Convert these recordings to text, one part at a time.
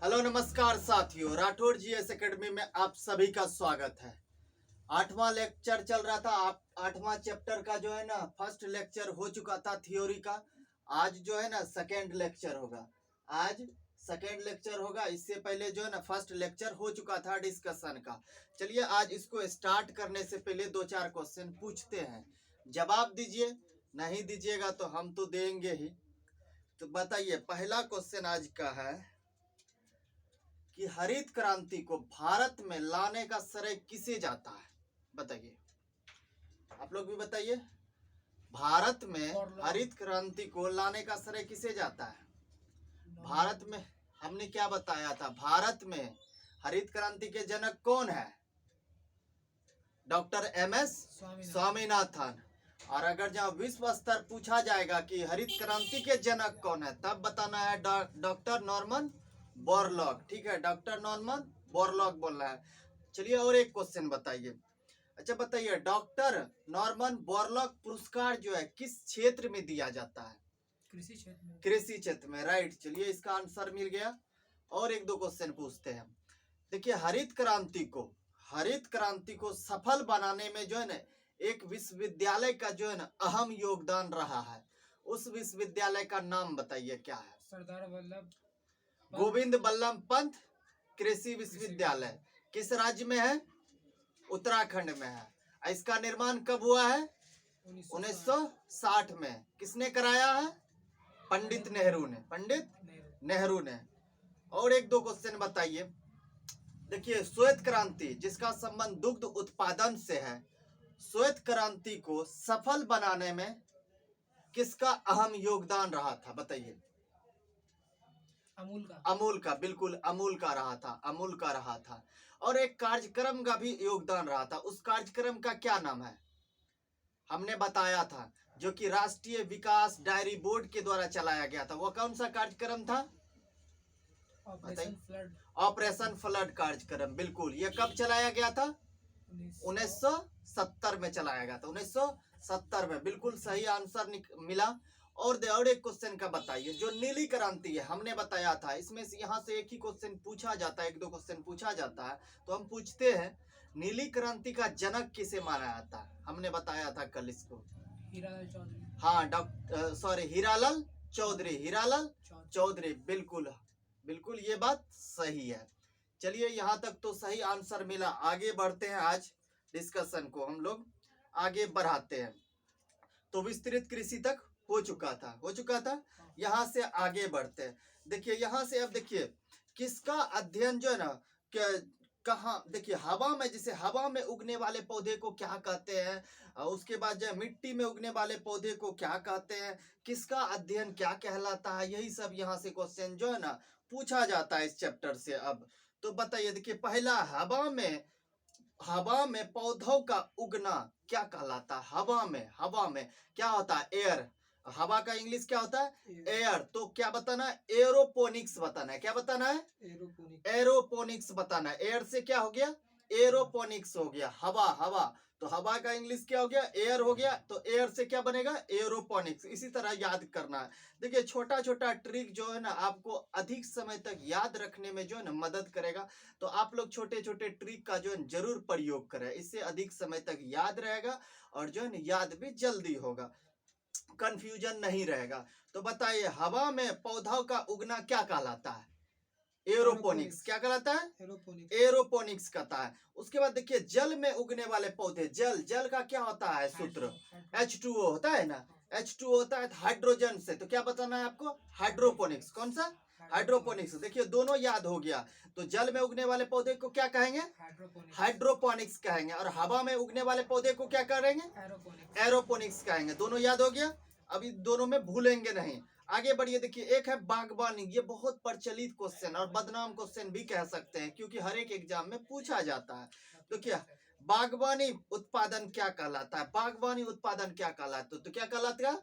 Hello नमस्कार साथियों, Rathore GS academy में आप सभी का स्वागत है। 8वां लेक्चर चल रहा था। आप 8वां चैप्टर का जो है ना फर्स्ट लेक्चर हो चुका था थ्योरी का। आज जो है ना सेकेंड लेक्चर होगा। आज सेकेंड लेक्चर होगा। इससे पहले जो है ना फर्स्ट लेक्चर हो चुका था डिस्कशन का। चलिए आज इसको स्टार्ट करने से पहले 2-4 क्वेश्चन पूछते हैं, जवाब दीजिए। नहीं दीजिएगा तो हम तो देंगे ही। तो बताइए, पहला क्वेश्चन आज का है कि हरित क्रांति को भारत में लाने का श्रेय किसे जाता है? बताइए, आप लोग भी बताइए। भारत में हरित क्रांति को लाने का श्रेय किसे जाता है? भारत में हमने क्या बताया था? भारत में हरित क्रांति के जनक कौन है? Doctor M S. स्वामीनाथन। और अगर जहाँ विश्व स्तर पूछा जाएगा कि हरित क्रांति के जनक कौन है, तब बताना है डॉक्टर नॉर्मन बोरलॉग। ठीक है, डॉक्टर नॉर्मन बोरलॉग बोल रहा है। चलिए और एक क्वेश्चन बताइए। अच्छा बताइए, डॉक्टर नॉर्मन बोरलॉग पुरस्कार जो है किस क्षेत्र में दिया जाता है? कृषि क्षेत्र में। कृषि क्षेत्र में, राइट। चलिए इसका आंसर मिल गया। और एक दो क्वेश्चन पूछते हैं। देखिए, हरित क्रांति को सफल बनाने में जो है ना एक विश्वविद्यालय का जो है ना अहम योगदान रहा है। उस विश्वविद्यालय का नाम बताइए, क्या है? सरदार वल्लभ गोविंद बल्लभ पंत कृषि विश्वविद्यालय। किस राज्य में है? उत्तराखंड में है। इसका निर्माण कब हुआ है? 1960 में। किसने कराया है? पंडित नेहरू ने। पंडित नेहरू ने। और एक दो क्वेश्चन बताइए। देखिए, श्वेत क्रांति जिसका संबंध दुग्ध उत्पादन से है, श्वेत क्रांति को सफल बनाने में किसका अहम योगदान रहा था? बताइए। अमूल का, बिल्कुल अमूल का रहा था। अमूल का रहा था। और एक कार्यक्रम का भी योगदान रहा था। उस कार्यक्रम का क्या नाम है? हमने बताया था, जो कि राष्ट्रीय विकास डायरी बोर्ड के द्वारा चलाया गया था। वो कौन सा कार्यक्रम था? ऑपरेशन फ्लड कार्यक्रम। बिल्कुल। ये कब चलाया गया था? 1970 में चलाया गया था। 1970 में। बिल्कुल सही आंसर मिला। और एक क्वेश्चन का बताइए। जो नीली क्रांति है, हमने बताया था इसमें से यहाँ से एक ही क्वेश्चन पूछा जाता है, एक दो क्वेश्चन पूछा जाता है। तो हम पूछते हैं, नीली क्रांति का जनक किसे माना जाता है? हमने बताया था कल इसको। हीरालाल चौधरी। हाँ, हीरालाल चौधरी। हीरालाल चौधरी, बिल्कुल बिल्कुल, ये बात सही है। चलिए, यहाँ तक तो सही आंसर मिला। आगे बढ़ते हैं। आज डिस्कशन को हम लोग आगे बढ़ाते हैं। तो विस्तृत कृषि तक हो चुका था। यहाँ से आगे बढ़ते हैं। देखिए, यहाँ से अब देखिए किसका अध्ययन जो है ना कहाँ, देखिए हवा में, जैसे हवा में उगने वाले पौधे को क्या कहते हैं, उसके बाद जो मिट्टी में उगने वाले पौधे को क्या कहते हैं, किसका अध्ययन क्या कहलाता है, यही सब यहाँ से क्वेश्चन जो है ना पूछा जाता है इस चैप्टर से। अब तो बताइए, देखिए पहला, हवा में पौधों का उगना क्या कहलाता है? हवा में क्या होता है? एयर। हवा का इंग्लिश क्या होता है? एयर। तो क्या बताना है? एरोपोनिक्स बताना है। क्या बताना है? एरोपोनिक्स बताना है। एयर से क्या हो गया? एरोपोनिक्स हो गया। हवा। तो हवा का इंग्लिश क्या हो गया? एयर हो गया। तो एयर से क्या बनेगा? एरोपोनिक्स। इसी तरह याद करना है। देखिए, छोटा छोटा ट्रिक जो है ना आपको अधिक समय तक याद रखने में जो है ना मदद करेगा। तो आप लोग छोटे छोटे ट्रिक का जो है जरूर प्रयोग करें। इससे अधिक समय तक याद रहेगा और जो है ना याद भी जल्दी होगा, कंफ्यूजन नहीं रहेगा। तो बताइए, हवा में पौधों का उगना क्या कहलाता है? एरोपोनिक्स। क्या कहलाता है? एरोपोनिक्स कहता है। उसके बाद देखिए, जल में उगने वाले पौधे, जल का क्या होता है सूत्र? H2O होता है ना। H2O होता है हाइड्रोजन से। तो क्या बताना है आपको? हाइड्रोपोनिक्स। कौन सा? हाइड्रोपोनिक्स। देखिए, दोनों याद हो गया। तो जल में उगने वाले पौधे को क्या कहेंगे? हाइड्रोपोनिक्स कहेंगे। और हवा में उगने वाले पौधे को क्या करेंगे? एरोपोनिक्स कहेंगे। दोनों याद हो गया। अभी दोनों में भूलेंगे नहीं। आगे बढ़िए। देखिए, एक है बागवानी। ये बहुत प्रचलित क्वेश्चन और बदनाम क्वेश्चन भी कह सकते हैं, क्योंकि हर एक एग्जाम में पूछा जाता है। तो क्या बागवानी उत्पादन क्या कहलाता है? बागवानी उत्पादन क्या कहलाता है? तो क्या कहलाता है?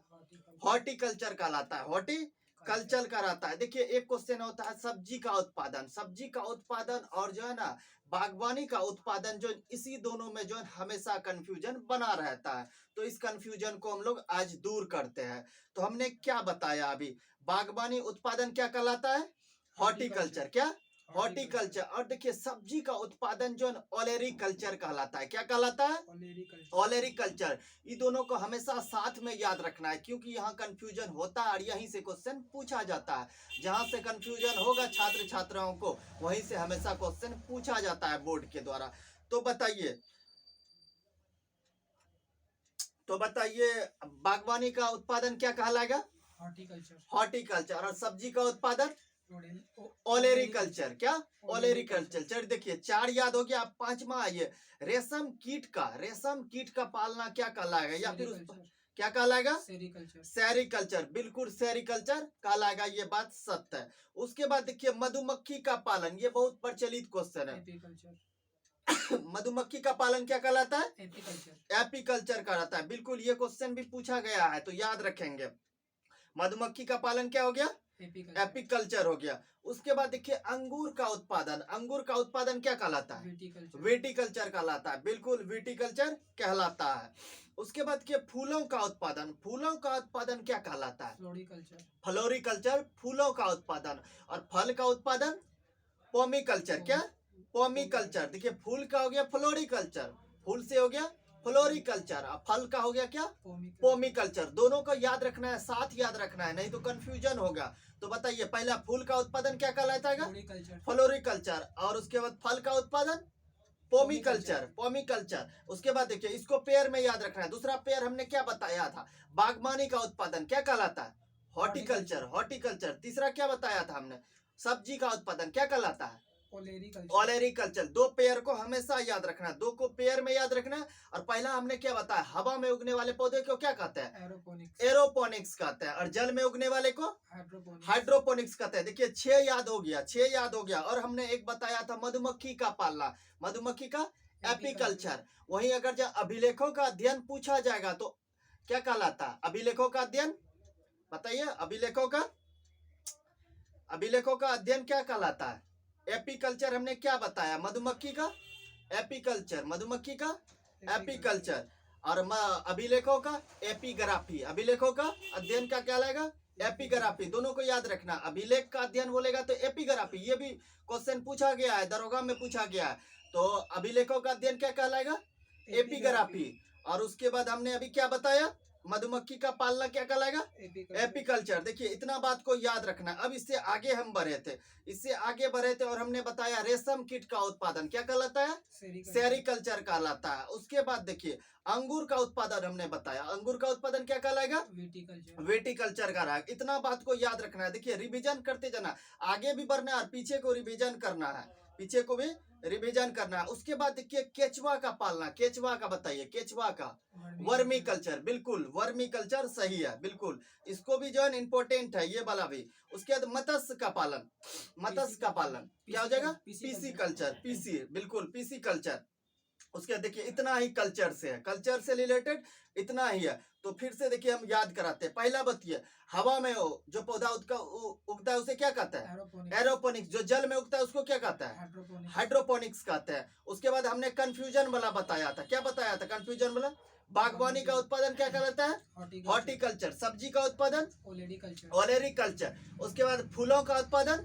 हॉर्टिकल्चर कहलाता है। हॉर्टिकल्चर कराता है। देखिए, एक क्वेश्चन होता है सब्जी का उत्पादन और जो है ना बागवानी का उत्पादन, जो इसी दोनों में जो है हमेशा कंफ्यूजन बना रहता है। तो इस कंफ्यूजन को हम लोग आज दूर करते हैं। तो हमने क्या बताया अभी? बागवानी उत्पादन क्या कहलाता है? हॉर्टिकल्चर। क्या? हॉर्टिकल्चर। और देखिए सब्जी का उत्पादन जो है ओलेरिकल्चर कहलाता है। क्या कहलाता है? ओलेरिकल्चर। ये दोनों को हमेशा साथ में याद रखना है, क्योंकि यहाँ कंफ्यूजन होता है और यहीं से क्वेश्चन पूछा जाता है। जहां से कंफ्यूजन होगा छात्र छात्राओं को, वहीं से हमेशा क्वेश्चन पूछा जाता है बोर्ड के द्वारा। तो बताइए बागवानी का उत्पादन क्या कहलाएगा? हॉर्टिकल्चर। और सब्जी का उत्पादन ओलेरिकल्चर। क्या? ओलेरिकल्चर। चलिए देखिए 4 याद हो गया। अब 5वां आइए, रेशम कीट का पालना क्या कहलाएगा? या फिर क्या कहलाएगा? सेरिकल्चर। बिल्कुल सेरिकल्चर कहलाएगा, ये बात सत्य है। उसके बाद देखिए मधुमक्खी का पालन, ये बहुत प्रचलित क्वेश्चन है। मधुमक्खी का पालन क्या कहलाता है? एपीकल्चर कहलाता है। बिल्कुल ये क्वेश्चन भी पूछा गया है, तो याद रखेंगे। मधुमक्खी का पालन क्या हो गया? एपीकल्चर हो गया। उसके बाद देखिए अंगूर का उत्पादन क्या कहलाता है? विटिकल्चर कहलाता है। बिल्कुल विटिकल्चर कहलाता है। उसके बाद के फूलों का उत्पादन क्या कहलाता है? फ्लोरिकल्चर। फूलों का उत्पादन। और फल का उत्पादन पोमिकल्चर। क्या? पोमिकल्चर। देखिए फूल का हो गया फ्लोरिकल्चर, फूल से हो गया फ्लोरिकल्चर, और फल का हो गया क्या? पोमिकल्चर। दोनों को याद रखना है, साथ याद रखना है, नहीं तो कंफ्यूजन होगा। तो बताइए पहला फूल का उत्पादन क्या कहलाता है? फ्लोरिकल्चर। और उसके बाद फल का उत्पादन पोमिकल्चर। उसके बाद देखिए इसको पेयर में याद रखना है। दूसरा पेयर हमने क्या बताया था? बागवानी का उत्पादन क्या कहलाता है? हॉर्टिकल्चर। तीसरा क्या बताया था हमने? सब्जी का उत्पादन क्या कहलाता है? ओलेरिकल्चर। 2 पेयर को हमेशा याद रखना है, 2 को पेयर में याद रखना है। और पहला हमने क्या बताया? हवा में उगने वाले पौधे को क्या कहते हैं? एरोपोनिक्स कहते हैं। और जल में उगने वाले को हाइड्रोपोनिक्स कहते हैं। देखिए 6 याद हो गया। और हमने एक बताया था मधुमक्खी का पालना, मधुमक्खी का एपीकल्चर। वहीं अगर जब अभिलेखों का अध्ययन पूछा जाएगा तो क्या कहलाता है? अभिलेखों का अध्ययन बताइए। अभिलेखों का अध्ययन क्या कहलाता है? एपीकल्चर। हमने क्या बताया? मधुमक्खी का एपीकल्चर। और अभिलेखों का एपीग्राफी। अभिलेखों का अध्ययन क्या कहलाएगा? एपीग्राफी। दोनों को याद रखना। अभिलेख का अध्ययन बोलेगा तो एपीग्राफी। ये भी क्वेश्चन पूछा गया है, दरोगा में पूछा गया है। तो अभिलेखों का अध्ययन क्या कहलाएगा? एपीग्राफी। और उसके बाद हमने अभी क्या बताया? मधुमक्खी का पालना क्या कहलाएगा? एपीकल्चर। देखिए इतना बात को याद रखना। अब इससे आगे हम बढ़े थे और हमने बताया रेशम कीट का उत्पादन क्या कहलाता है? सेरिकल्चर कहलाता है। उसके बाद देखिए अंगूर का उत्पादन हमने बताया, अंगूर का उत्पादन क्या कहलाएगा? विटिकल्चर का रहा। इतना बात को याद रखना है। देखिए रिवीजन करते जाना, आगे भी बढ़ना है और पीछे को रिवीजन करना है, उसके बाद देखिए केचुआ का पालना, केचुआ का बताइए। केचुआ का वर्मीकल्चर। बिल्कुल वर्मीकल्चर सही है, बिल्कुल इसको भी जो है इम्पोर्टेंट है ये वाला भी। उसके बाद मत्स्य का पालन क्या हो जाएगा? पीसी। बिल्कुल पीसी कल्चर। उसके देखिए इतना ही कल्चर से रिलेटेड इतना ही है। तो फिर से देखिए हम याद कराते हैं। पहला बताइए हवा में जो पौधा उगता है उसे क्या कहता है? एरोपोनिक्स। जो जल में उगता है उसको क्या कहता है? हाइड्रोपोनिक्स कहते हैं। उसके बाद हमने कंफ्यूजन वाला बताया था। क्या बताया था कंफ्यूजन वाला? बागवानी का उत्पादन क्या कहलाता है? हॉर्टिकल्चर। सब्जी का उत्पादन ओलेरिकल्चर। उसके बाद फूलों का उत्पादन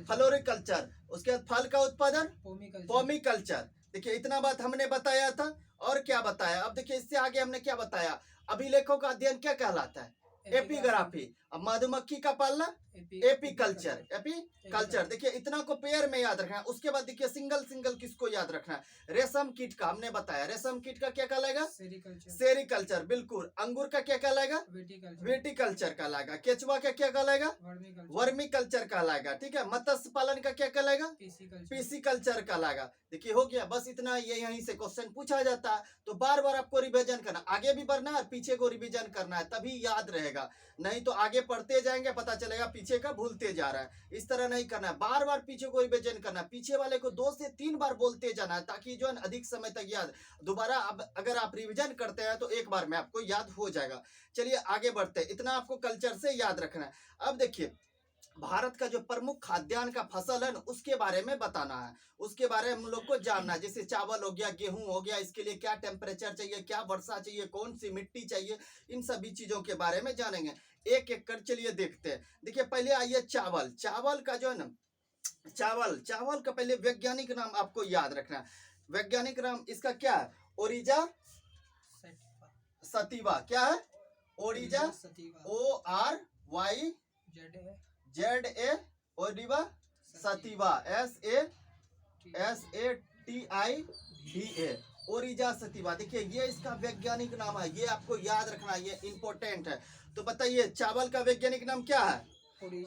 फ्लोरिकल्चर। उसके बाद फल का उत्पादन पोमिकल्चर। देखिए इतना बात हमने बताया था। और क्या बताया? अब देखिए इससे आगे हमने क्या बताया? अभिलेखों का अध्ययन क्या कहलाता है? एपीग्राफी। अब मधुमक्खी का पालना एपीकल्चर। देखिए इतना को पेयर में याद रखना है। उसके बाद देखिए सिंगल किसको याद रखना है? रेशम कीट का हमने बताया। रेशम कीट का क्या कहलाएगा? सेरिकल्चर। बिल्कुल। अंगूर का क्या कहलाएगा? विटिकल्चर कहलाएगा। केचुआ का क्या कहलाएगा? वर्मीकल्चर कहलाएगा। ठीक है। मत्स्य पालन का क्या कहलाएगा? पीसीकल्चर कहलाएगा। देखिए हो गया, बस इतना। ये यहीं से क्वेश्चन पूछा जाता है, तो बार बार आपको रिवीजन करना, आगे भी बढ़ना है और पीछे को रिवीजन करना है, तभी याद रहेगा। नहीं तो आगे पढ़ते जाएंगे पता चलेगा पीछे का भूलते जा रहा है। इस तरह नहीं करना है, बार बार पीछे को रिवीजन करना है, पीछे वाले को 2 से 3 बार बोलते जाना है, ताकि जो है अधिक समय तक याद। दोबारा अब अगर आप रिवीजन करते हैं तो एक बार में आपको याद हो जाएगा। चलिए आगे बढ़ते हैं। इतना आपको कल्चर से याद रखना है। अब देखिए भारत का जो प्रमुख खाद्यान्न का फसल है उसके बारे में बताना है, उसके बारे में हम लोग को जानना है। जैसे चावल हो गया, गेहूं हो गया, इसके लिए क्या टेम्परेचर चाहिए, क्या वर्षा चाहिए, कौन सी मिट्टी चाहिए, इन सभी चीजों के बारे में जानेंगे एक एक कर। चलिए देखते हैं। देखिए पहले आइए चावल का जो है ना, चावल, चावल का पहले वैज्ञानिक नाम आपको याद रखना है। वैज्ञानिक नाम इसका क्या है? ओरिजा सटीवा सतीवा। क्या है? ओरिजा सटीवा ORY ZA ओरिवा सतीवा SATIVA ओरिजा सतीवा। देखिए ये इसका वैज्ञानिक नाम है, ये आपको याद रखना, ये इंपॉर्टेंट है। तो बताइए चावल का वैज्ञानिक नाम क्या है?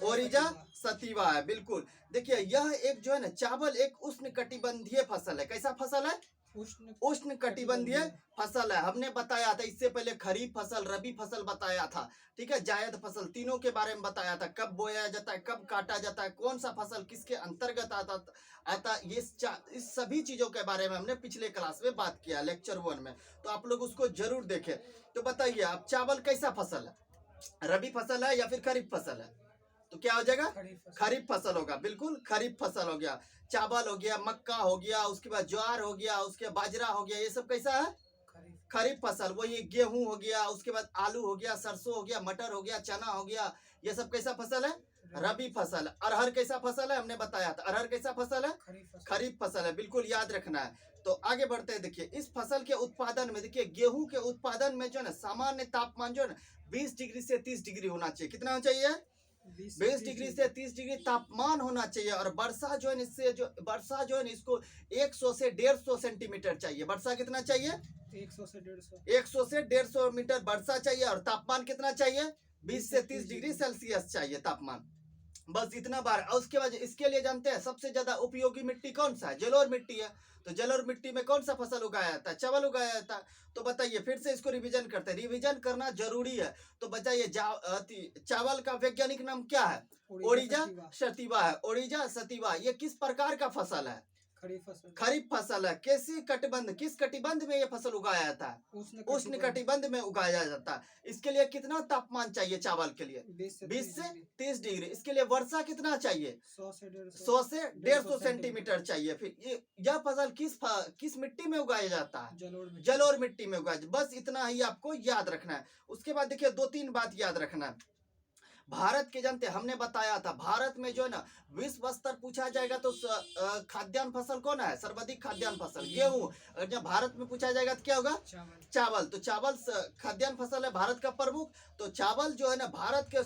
ओरिजा सतीवा है, बिल्कुल। देखिए यह एक जो है ना, चावल एक उष्णकटिबंधीय फसल है। कैसा फसल है? उष्णकटिबंधीय फसल है। हमने बताया था इससे पहले खरीफ फसल, रबी फसल बताया था, ठीक है, जायद फसल, तीनों के बारे में बताया था, कब बोया जाता है, कब काटा जाता है, कौन सा फसल किसके अंतर्गत आता ये इस सभी चीजों के बारे में हमने पिछले क्लास में बात किया, लेक्चर 1 में। तो आप लोग उसको जरूर देखें। तो बताइए अब चावल कैसा फसल है? रबी फसल है या फिर खरीफ फसल है? तो क्या हो जाएगा? खरीफ फसल होगा, बिल्कुल खरीफ फसल हो गया। चावल हो गया, मक्का हो गया, उसके बाद ज्वार हो गया, उसके बाजरा हो गया, ये सब कैसा है? खरीफ फसल। वही गेहूं हो गया, उसके बाद आलू हो गया, सरसों हो गया, मटर हो गया, चना हो गया, ये सब कैसा फसल है? रबी फसल। अरहर कैसा फसल है? हमने बताया था अरहर कैसा फसल है? खरीफ फसल है, बिल्कुल याद रखना है। तो आगे बढ़ते हैं। देखिए इस फसल के उत्पादन में, देखिए गेहूं के उत्पादन में जो है ना, सामान्य तापमान जो है ना 20 डिग्री से 30 डिग्री होना चाहिए। कितना होना चाहिए? 20 डिग्री से 30 डिग्री तापमान होना चाहिए। और वर्षा जो है इससे जो वर्षा जो है इसको 100 से 150 सेंटीमीटर चाहिए। वर्षा कितना चाहिए? 100 से 150 100 से 150 मीटर वर्षा चाहिए। और तापमान कितना चाहिए? 20 से 30 डिग्री सेल्सियस चाहिए तापमान। बस इतना बार। और उसके बाद इसके लिए जानते हैं सबसे ज्यादा उपयोगी मिट्टी कौन सा है? जलोढ़ मिट्टी है। तो जलोढ़ मिट्टी में कौन सा फसल उगाया जाता है? चावल उगाया जाता है। तो बताइए, फिर से इसको रिवीजन करते हैं, रिवीजन करना जरूरी है। तो बताइए चावल का वैज्ञानिक नाम क्या है? ओरिजा सतीवा है। ओरिजा सतीवा ये किस प्रकार का फसल है? खरीफ फसल है। किस कटिबंध में ये फसल उगाया जाता है? उष्ण कटिबंध में उगाया जाता है। इसके लिए कितना तापमान चाहिए चावल के लिए? 20 से 30 डिग्री। इसके लिए वर्षा कितना चाहिए? 100 से 150 सेंटीमीटर चाहिए। फिर यह फसल किस मिट्टी में उगाया जाता है? जलोढ़ मिट्टी में उगाया। बस इतना ही आपको याद रखना है। उसके बाद देखिए 2-3 बात याद रखना है। भारत के जानते, हमने बताया था भारत में जो है ना विश्व स्तर पूछा जाएगा तो खाद्यान्न फसल कौन है? सर्वाधिक खाद्यान्न फसल गेहूं। और जब भारत में पूछा जाएगा तो क्या होगा? चावल। तो चावल खाद्यान्न फसल है भारत का प्रमुख। तो चावल जो है ना भारत के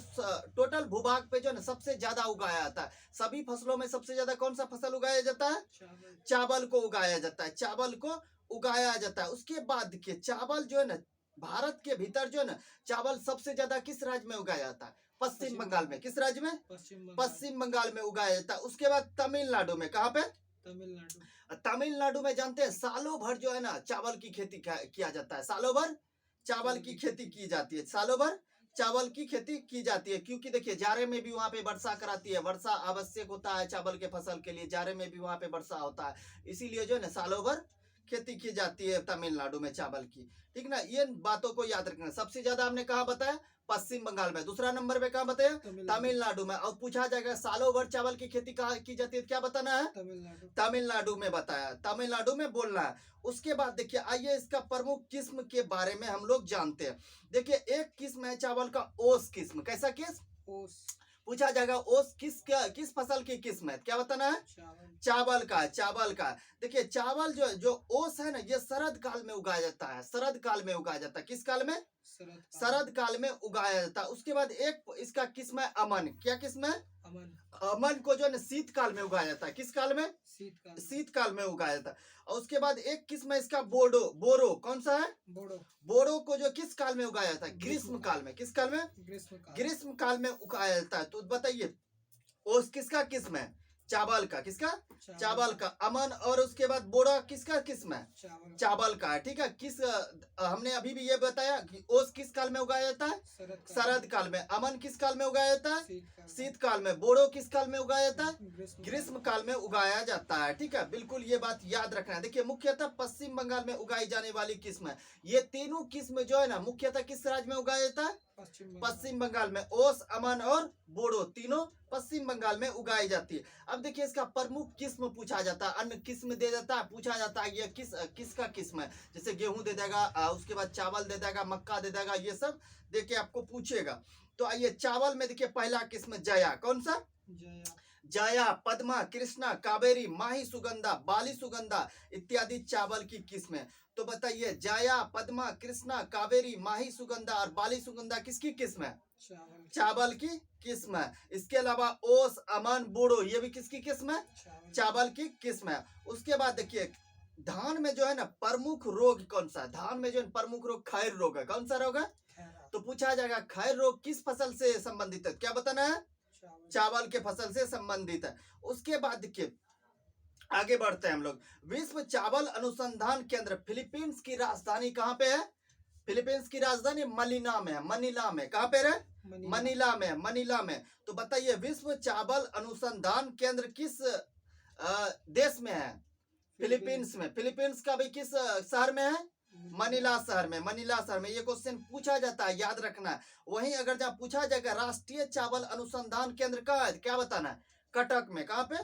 टोटल भूभाग पे जो है ना सबसे ज्यादा उगाया जाता है। सभी फसलों में सबसे ज्यादा कौन सा फसल उगाया जाता है? चावल को उगाया जाता है। चावल को उगाया जाता है। उसके बाद देखिए चावल जो है ना भारत के भीतर जो है ना चावल सबसे ज्यादा किस राज्य में उगाया जाता है? पश्चिम बंगाल में। किस राज्य में? पश्चिम बंगाल में उगाया जाता है। उसके बाद तमिलनाडु में। कहाँ पे? तमिलनाडु में जानते हैं सालों भर जो है ना चावल की खेती किया जाता है। सालों भर चावल की खेती की जाती है। सालों भर चावल की खेती की जाती है। क्योंकि देखिए जाड़े में भी वहां पे वर्षा कराती है। वर्षा आवश्यक होता है चावल के फसल के लिए। जाड़े में भी वहां पे वर्षा होता है, इसीलिए जो है ना सालों भर खेती की जाती है तमिलनाडु में चावल की। ठीक ना, ये बातों को याद रखना। सबसे ज्यादा हमने कहा बताया? पश्चिम बंगाल में। दूसरा नंबर पे कहाँ बताया? तमिलनाडु में। और पूछा जाएगा सालों भर चावल की खेती कहाँ की जाती है, क्या बताना है? तमिलनाडु में बताया। तमिलनाडु में बोलना है। उसके बाद देखिए आइए इसका प्रमुख किस्म के बारे में हम लोग जानते हैं। देखिए एक किस्म है चावल का ओस किस्म। कैसा किस्म? ओस। पूछा जाएगा ओस किस फसल की किस्म है, क्या बताना है? चावल का। चावल का। देखिए चावल जो ओस है ना ये शरद काल में उगाया जाता है। शरद काल में उगाया जाता है। किस काल में? शरद काल में उगाया जाता है। उसके बाद एक इसका किस्म है अमन। क्या किस्म है? अमन को जो है शीतकाल में उगाया जाता है। किस काल में? शीतकाल में उगाया जाता है। और उसके बाद एक किस्म है इसका बोरो। कौन सा है? बोरो को जो किस काल में उगाया जाता है? ग्रीष्म काल में। किस काल में? ग्रीष्म काल में उगाया जाता है। तो बताइए ओस किसका किस्म है? चावल का। किसका? चावल का। अमन और उसके बाद बोरा किसका किस्म है? चावल का है। ठीक है। हमने अभी भी ये बताया कि ओस किस काल में उगाया जाता है? शरद काल में। अमन किस काल में उगाया जाता है? शीत काल में। बोरो किस काल में उगाया जाता है? ग्रीष्म काल में उगाया जाता है। ठीक है, बिल्कुल ये बात याद रखना है। देखिए मुख्यतः पश्चिम बंगाल में उगाई जाने वाली किस्म है। ये तीनों किस्म जो है ना मुख्यतः किस राज्य में उगाया जाता है? पश्चिम बंगाल में। ओस, अमन और बोरो तीनों पश्चिम बंगाल में उगाई जाती है। अब देखिए इसका प्रमुख किस्म पूछा जाता है। अन्य किस्म दे देता है, पूछा जाता है ये किसका किस्म है। जैसे गेहूं दे देगा, उसके बाद चावल दे देगा, मक्का दे देगा, ये सब देके आपको पूछेगा। तो आइए चावल में देखिए पहला किस्म जया। कौन सा? जया, पद्मा, कृष्णा, कावेरी, माही सुगंधा, बाली सुगंधा इत्यादि चावल की किस्में। तो बताइए जया, पद्मा, कृष्णा, कावेरी, माही सुगंधा और बाली सुगंधा किसकी किस्म है? चावल की किस्म है। इसके अलावा ओस, अमन, बूढ़ो ये भी किसकी किस्म है? चावल की किस्म है। उसके बाद देखिए धान में जो है ना प्रमुख रोग कौन सा है? धान में जो है प्रमुख रोग खैर रोग है। कौन सा रोग है? तो पूछा जाएगा खैर रोग किस फसल से संबंधित है? क्या बताना है? चावल के फसल से संबंधित है। उसके बाद देखिए आगे बढ़ते हैं हम लोग। विश्व चावल अनुसंधान केंद्र फिलीपींस की राजधानी कहाँ पे है? फिलीपींस की राजधानी मनीला में है। मनीला में कहाँ पे है? मनीला में। मनीला में। तो बताइए विश्व चावल अनुसंधान केंद्र किस देश में है? फिलीपींस में। फिलीपींस का भी किस शहर में है? मनीला शहर में। मनीला शहर में। ये क्वेश्चन पूछा जाता है, याद रखना है। वहीं अगर जहाँ पूछा जाएगा राष्ट्रीय चावल अनुसंधान केंद्र का है, क्या बताना है? कटक में। कहाँ पे?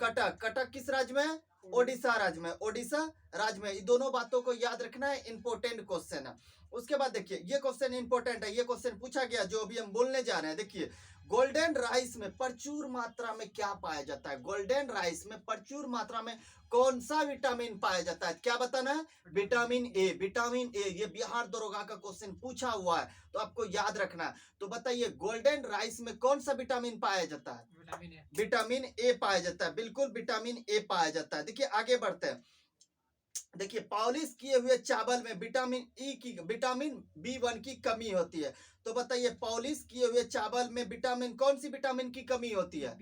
कटक। कटक किस राज्य में? ओडिशा राज्य में। ओडिशा राज्य में। इन दोनों बातों को याद रखना है, इंपॉर्टेंट क्वेश्चन है। उसके बाद देखिए ये क्वेश्चन इंपॉर्टेंट है, ये क्वेश्चन पूछा गया जो अभी हम बोलने जा रहे हैं। देखिए गोल्डन राइस में प्रचुर मात्रा में क्या पाया जाता है? गोल्डन राइस में प्रचुर मात्रा में कौन सा विटामिन पाया जाता है? क्या बताना है? Vitamin A. Vitamin A. ये बिहार दरोगा का क्वेश्चन पूछा हुआ है तो आपको याद रखना है। तो बताइए गोल्डन राइस में कौन सा विटामिन पाया जाता है? विटामिन ए पाया जाता है। बिल्कुल विटामिन ए पाया जाता है। देखिए आगे बढ़ते हैं। देखिए पॉलिश किए हुए चावल में विटामिन ई की, विटामिन B1 की कमी होती है। तो बताइए पॉलिश किए हुए चावल में विटामिन, कौन सी विटामिन की कमी होती है?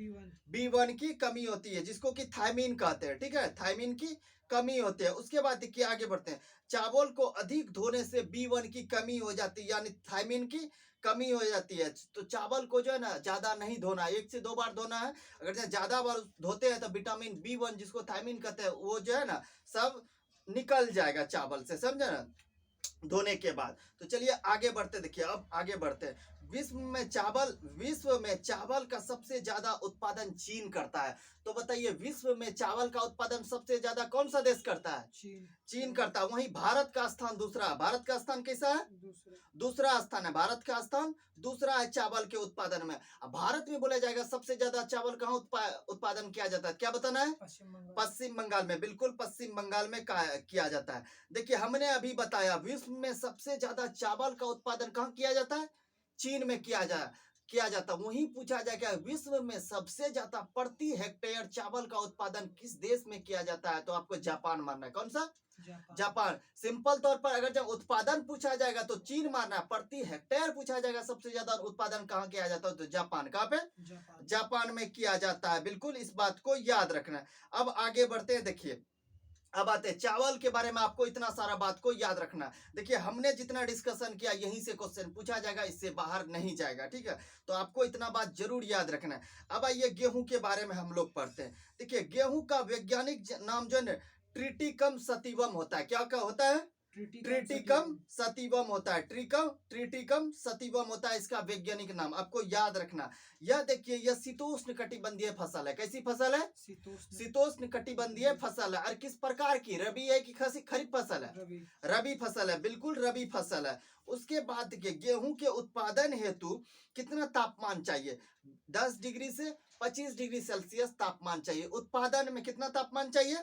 B1 की कमी होती है, जिसको कि थायमीन कहते हैं। ठीक है, थायमीन की कमी होती है। उसके बाद देखिए आगे बढ़ते हैं। चावल को अधिक धोने से B1 की कमी हो जाती है, यानी थायमीन की कमी हो जाती है। तो चावल को जो है ना ज्यादा नहीं धोना है, 1 से 2 बार धोना है। अगर ज्यादा बार धोते हैं तो विटामिन B1 जिसको थायमीन कहते हैं वो जो है ना सब निकल जाएगा चावल से, समझे ना, धोने के बाद। तो चलिए आगे बढ़ते। देखिए अब आगे बढ़ते हैं। विश्व में चावल का सबसे ज्यादा उत्पादन चीन करता है। तो बताइए विश्व में चावल का उत्पादन सबसे ज्यादा कौन सा देश करता है? चीन करता है। वहीं भारत का स्थान दूसरा। भारत का स्थान कैसा है? दूसरा स्थान है। भारत का स्थान दूसरा है चावल के उत्पादन में। अब भारत में बोला जाएगा सबसे ज्यादा चावल कहाँ उत्पादन किया जाता है? क्या बताना है? पश्चिम बंगाल में। बिल्कुल पश्चिम बंगाल में किया जाता है। देखिए हमने अभी बताया विश्व में सबसे ज्यादा चावल का उत्पादन कहाँ किया जाता है? चीन में किया जाता। वहीं पूछा जाएगा विश्व में सबसे ज्यादा प्रति हेक्टेयर चावल का उत्पादन किस देश में किया जाता है? तो आपको जापान मानना है। कौन सा? जापान। सिंपल तौर पर अगर जब उत्पादन पूछा जाएगा तो चीन मानना है, प्रति हेक्टेयर पूछा जाएगा सबसे ज्यादा उत्पादन कहाँ किया जाता है? तो जापान। कहाँ पे? जापान में किया जाता है। बिल्कुल इस बात को याद रखना है। अब आगे बढ़ते हैं। देखिए अब आते हैं चावल के बारे में, आपको इतना सारा बात को याद रखना। देखिए हमने जितना डिस्कशन किया यहीं से क्वेश्चन पूछा जाएगा, इससे बाहर नहीं जाएगा। ठीक है, तो आपको इतना बात जरूर याद रखना है। अब आइए गेहूं के बारे में हम लोग पढ़ते हैं। देखिए गेहूं का वैज्ञानिक नाम जो है ट्रिटिकम सतिवम होता है। क्या होता है? ट्रिटिकम सतिवम होता है। ट्रिटिकम सतिवम होता है इसका वैज्ञानिक नाम, आपको याद रखना। यह देखिए यह शीतोष्ण कटिबंधीय फसल है। कैसी फसल है? शीतोष्ण कटिबंधीय फसल है। और किस प्रकार की? रबी है कि खरीफ फसल है? रबी फसल है। बिल्कुल रबी फसल है। उसके बाद देखिए गेहूं के उत्पादन हेतु कितना तापमान चाहिए? 10 डिग्री से 25 डिग्री सेल्सियस तापमान चाहिए। उत्पादन में कितना तापमान चाहिए?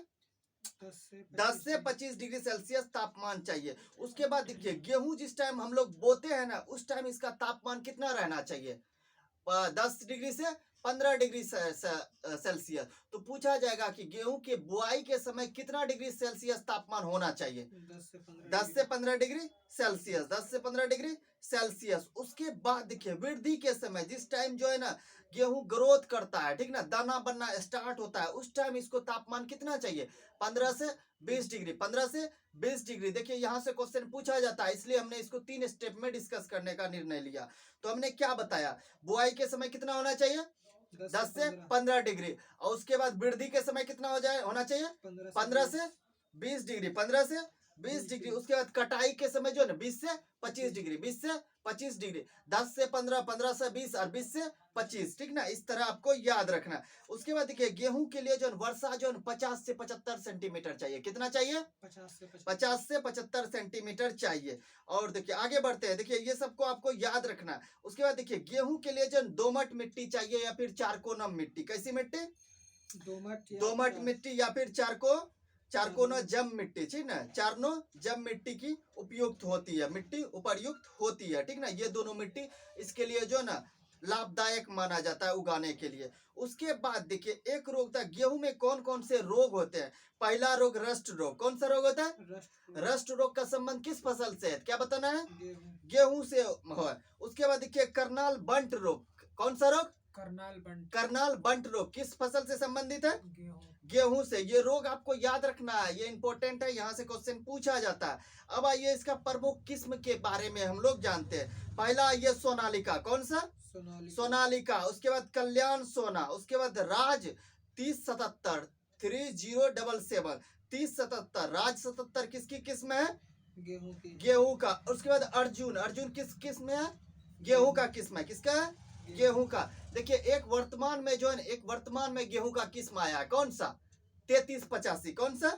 10 से 25 डिग्री सेल्सियस तापमान चाहिए। उसके बाद देखिए गेहूं जिस टाइम हम लोग बोते हैं ना उस टाइम इसका तापमान कितना रहना चाहिए? 10 डिग्री से 15 डिग्री सेल्सियस। तो पूछा जाएगा कि गेहूं के बुआई के समय कितना डिग्री सेल्सियस तापमान होना चाहिए? 10 से 15 डिग्री सेल्सियस। 10 से 15 डिग्री सेल्सियस। उसके बाद देखिए वृद्धि के समय जिस टाइम जो है ना गेहूं ग्रोथ करता है, ठीक ना, दाना बनना स्टार्ट होता है, उस टाइम इसको तापमान कितना चाहिए? 15 से 20 डिग्री। 15 से 20 डिग्री। देखिए यहां से क्वेश्चन पूछा जाता है, इसलिए हमने इसको 3 स्टेप में डिस्कस करने का निर्णय लिया। तो हमने क्या बताया? बुआई के समय कितना होना चाहिए? 10 से 15 डिग्री। और उसके बाद वृद्धि के समय कितना होना चाहिए? 15 से 20 डिग्री। 15 से 20 डिग्री। उसके बाद कटाई के समय जो है ना 20 से 25 डिग्री, 20 से 25 डिग्री, 10 से 15, 15 से 20 और 20 से 25, ठीक ना, इस तरह आपको याद रखना। उसके बाद देखिए गेहूं के लिए जो है वर्षा जो है 50 से 75 सेंटीमीटर चाहिए। कितना चाहिए? 50 से 75 सेंटीमीटर चाहिए। और देखिए आगे बढ़ते हैं, देखिए ये सबको आपको याद रखना है। उसके बाद देखिए गेहूं के लिए जो दोमट मिट्टी चाहिए या फिर चारकोनम मिट्टी। कैसी मिट्टी? दोमट मिट्टी या फिर चारकोनो जम मिट्टी, ठीक ना, चारनो जम मिट्टी की उपयुक्त होती है, मिट्टी उपर्युक्त होती है, ठीक ना। ये दोनों मिट्टी इसके लिए जो ना लाभदायक माना जाता है उगाने के लिए। उसके बाद देखिए एक रोग था गेहूं में, कौन कौन से रोग होते हैं? पहला रोग रस्ट रोग। कौन सा रोग होता है? रस्ट रोग का संबंध किस फसल से है? क्या बताना है? गेहूं से है। उसके बाद देखिए करनाल बंट रोग। कौन सा रोग? करनाल बंट रोग किस फसल से संबंधित है? गेहूं से। ये रोग आपको याद रखना है, ये इंपॉर्टेंट है, यहाँ से क्वेश्चन पूछा जाता है। अब आइए इसका प्रमुख किस्म के बारे में हम लोग जानते हैं। पहला ये सोनालिका। कौन सा? सोनालिका। उसके बाद कल्याण सोना। उसके बाद राज 3077 3077 3077 राज 77 किसकी किस्म है? गेहूं का। उसके बाद अर्जुन। अर्जुन किस किस्म है? गेहूं का किस्म है। किसका है? गेहूं का। देखिए एक वर्तमान में जो है एक वर्तमान में गेहूं का किस्म आया है। कौन सा? 3385। कौन सा?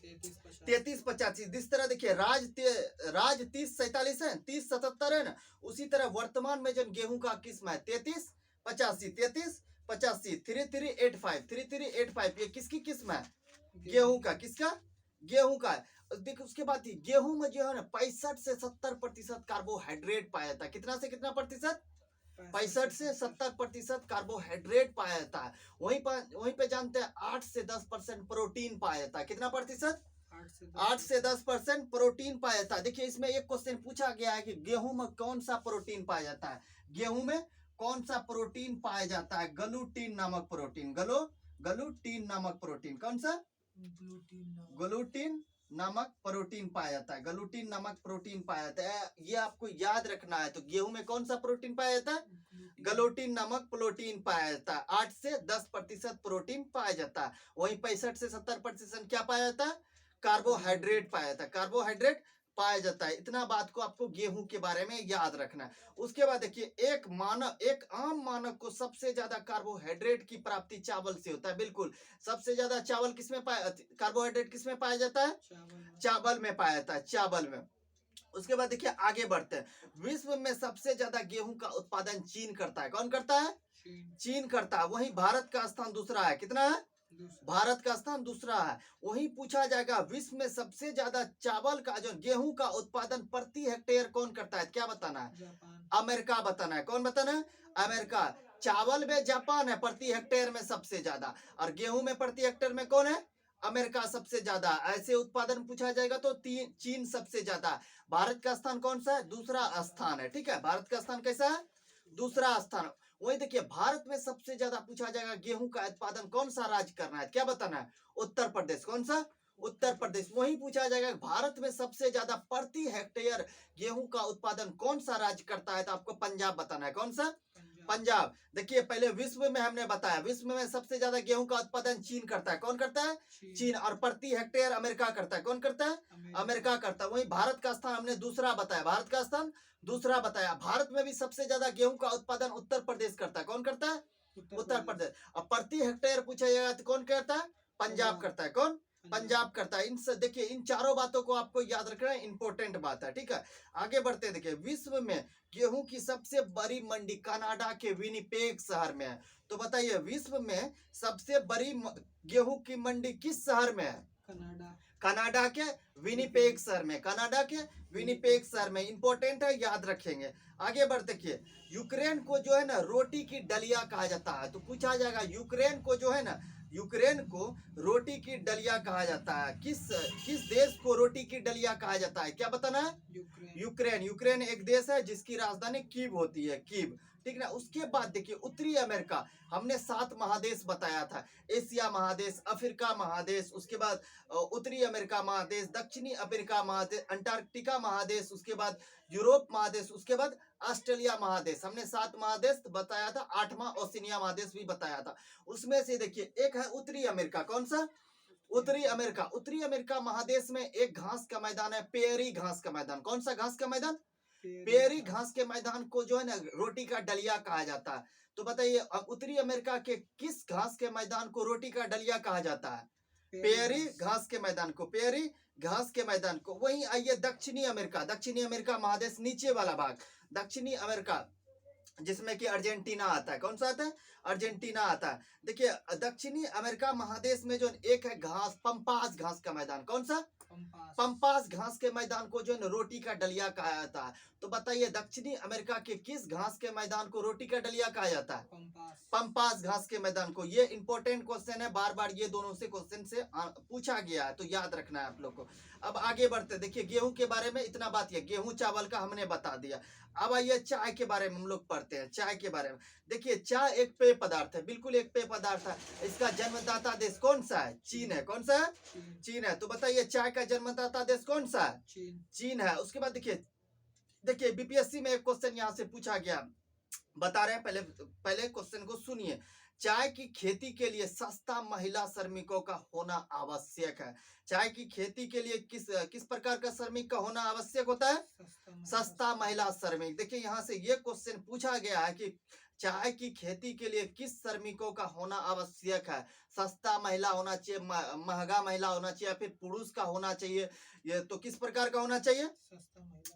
3385। जिस तरह देखिए राज 3047 है, 3077 है ना, उसी तरह वर्तमान में जो गेहूं का किस्म है 3385 3385 ये किसकी किस्म है? गेहूं का। किसका? गेहूं का। देखो उसके बाद गेहूं में जो है ना 65 से 70% कार्बोहाइड्रेट पाया जाता है। कितना से कितना प्रतिशत? 65 से 70% कार्बोहाइड्रेट पाया जाता है। वहीं पे जानते हैं 8 से 10% प्रोटीन पाया जाता है। कितना प्रतिशत? 8 से 10% प्रोटीन पाया जाता है। देखिए इसमें एक क्वेश्चन पूछा गया है कि गेहूं में कौन सा प्रोटीन पाया जाता है? गेहूं में कौन सा प्रोटीन पाया जाता है? ग्लूटीन नामक प्रोटीन। ग्लूटीन नामक प्रोटीन। कौन सा? ग्लूटीन नामक प्रोटीन पाया जाता है। ग्लूटीन नामक प्रोटीन पाया जाता है, ये आपको याद रखना है। तो गेहूं में कौन सा प्रोटीन पाया जाता है? ग्लूटीन नामक प्रोटीन पाया जाता है। 8 से 10% प्रोटीन पाया जाता है। वहीं 65 से 70% क्या पाया जाता है? कार्बोहाइड्रेट पाया जाता है। कार्बोहाइड्रेट पाया जाता है। इतना बात को आपको गेहूं के बारे में याद रखना है। उसके बाद देखिए एक आम मानव को सबसे ज्यादा कार्बोहाइड्रेट की प्राप्ति चावल से होता है। बिल्कुल सबसे ज्यादा चावल किसमें कार्बोहाइड्रेट किसमें पाया जाता है? चावल में पाया जाता है, चावल में। उसके बाद देखिए आगे बढ़ते हैं। विश्व में सबसे ज्यादा गेहूं का उत्पादन चीन करता है। कौन करता है? चीन करता है। वहीं भारत का स्थान दूसरा है। कितना है? भारत का स्थान दूसरा है। वहीं पूछा जाएगा विश्व में सबसे ज्यादा चावल का जो गेहूं का उत्पादन प्रति हेक्टेयर कौन करता है? क्या बताना है? अमेरिका बताना है। कौन बताना है? अमेरिका। चावल में जापान है प्रति हेक्टेयर में सबसे ज्यादा, और गेहूं में प्रति हेक्टेयर में कौन है? अमेरिका सबसे ज्यादा। ऐसे उत्पादन पूछा जाएगा तो चीन सबसे ज्यादा। भारत का स्थान कौन सा है? दूसरा स्थान है, ठीक है। भारत का स्थान कैसा है? दूसरा स्थान। वही देखिए भारत में सबसे ज्यादा पूछा जाएगा गेहूं का उत्पादन कौन सा राज्य करना है? क्या बताना है? उत्तर प्रदेश। कौन सा? उत्तर प्रदेश। वही पूछा जाएगा भारत में सबसे ज्यादा प्रति हेक्टेयर गेहूं का उत्पादन कौन सा राज्य करता है? तो आपको पंजाब बताना है। कौन सा? पंजाब। देखिए पहले विश्व में हमने बताया, विश्व में सबसे ज्यादा गेहूं का उत्पादन चीन करता है। कौन करता है? चीन। और प्रति हेक्टेयर अमेरिका करता है। कौन करता है? अमेरिका करता है। वही भारत का स्थान हमने दूसरा बताया, भारत का स्थान दूसरा बताया। भारत में भी सबसे ज्यादा गेहूं का उत्पादन उत्तर प्रदेश करता है। कौन करता है? उत्तर प्रदेश। और प्रति हेक्टेयर पूछा जाएगा तो कौन करता है? पंजाब करता है। कौन? पंजाब करता है। देखिए इन चारों बातों को आपको याद रखना है, इंपॉर्टेंट बात है, ठीक है। आगे बढ़ते हैं। देखिए विश्व में गेहूं की सबसे बड़ी मंडी कनाडा के विनिपेग शहर में है। तो बताइए विश्व में सबसे बड़ी गेहूं की मंडी किस शहर में है? कनाडा के विनिपेग शहर में। कनाडा के विनिपेग शहर में। इंपॉर्टेंट है, याद रखेंगे। आगे बढ़ते देखिए यूक्रेन को जो है ना रोटी की डलिया कहा जाता है। तो पूछा जाएगा यूक्रेन को जो है ना, यूक्रेन को रोटी की डलिया कहा जाता है। किस देश को रोटी की डलिया कहा जाता है? क्या बताना है? यूक्रेन। यूक्रेन एक देश है जिसकी राजधानी कीव होती है, कीव, ठीक ना। उसके बाद देखिए उत्तरी अमेरिका, हमने 7 महादेश बताया था। एशिया महादेश, अफ्रीका महादेश, उसके बाद उत्तरी अमेरिका महादेश, दक्षिणी अफ्रीका महादेश, अंटार्कटिका महादेश, उसके बाद यूरोप महादेश, उसके बाद ऑस्ट्रेलिया महादेश। हमने 7 महादेश बताया था। 8वां ओशिनिया महादेश भी बताया था। उसमें से देखिए एक है उत्तरी अमेरिका। कौन सा? उत्तरी अमेरिका महादेश में एक घास का मैदान है, पेरी घास का मैदान। कौन सा घास का मैदान? पेरी घास के मैदान को जो है ना रोटी का डलिया कहा जाता है। तो बताइए उत्तरी अमेरिका के किस घास के मैदान को रोटी का डलिया कहा जाता है? पेरी घास के मैदान को, पेरी घास के मैदान को। वहीं आइए दक्षिणी अमेरिका महादेश, नीचे वाला भाग दक्षिणी अमेरिका, जिसमें कि अर्जेंटीना आता है। कौन सा आता है? अर्जेंटीना आता है। देखिए दक्षिणी अमेरिका महादेश में जो एक है घास, पंपास घास का मैदान। कौन सा? पंपास घास के मैदान को जो है रोटी का डलिया कहा जाता है। तो बताइए दक्षिणी अमेरिका के किस घास के मैदान को रोटी का डलिया कहा जाता है? पंपास घास के मैदान को। ये इंपॉर्टेंट क्वेश्चन है, बार बार ये दोनों से क्वेश्चन से पूछा गया है, तो याद रखना है आप लोग को। अब आगे बढ़ते, देखिए गेहूं के बारे में इतना बात है, गेहूं चावल का हमने बता दिया। अब आइए चाय के बारे में हम लोग पढ़ते हैं। चाय के बारे में देखिए, चाय एक पेय पदार्थ है, बिल्कुल एक पेय पदार्थ है। इसका जन्मदाता देश कौन सा है? चीन है। कौन सा है? चीन है। तो बताइए चाय का जन्मदाता देश कौन सा है? चीन है। उसके बाद देखिए बीपीएससी में एक क्वेश्चन यहाँ से पूछा गया, बता रहे हैं, पहले क्वेश्चन को सुनिए। चाय की खेती के लिए सस्ता महिला श्रमिकों का होना आवश्यक है। चाय की खेती के लिए किस प्रकार का श्रमिक का होना आवश्यक होता है? सस्ता महिला श्रमिक। देखिए यहाँ से ये क्वेश्चन पूछा गया है कि चाय की खेती के लिए किस श्रमिकों का होना आवश्यक है? सस्ता महिला होना चाहिए, महंगा महिला होना चाहिए, या फिर पुरुष का होना चाहिए? ये तो किस प्रकार का होना चाहिए?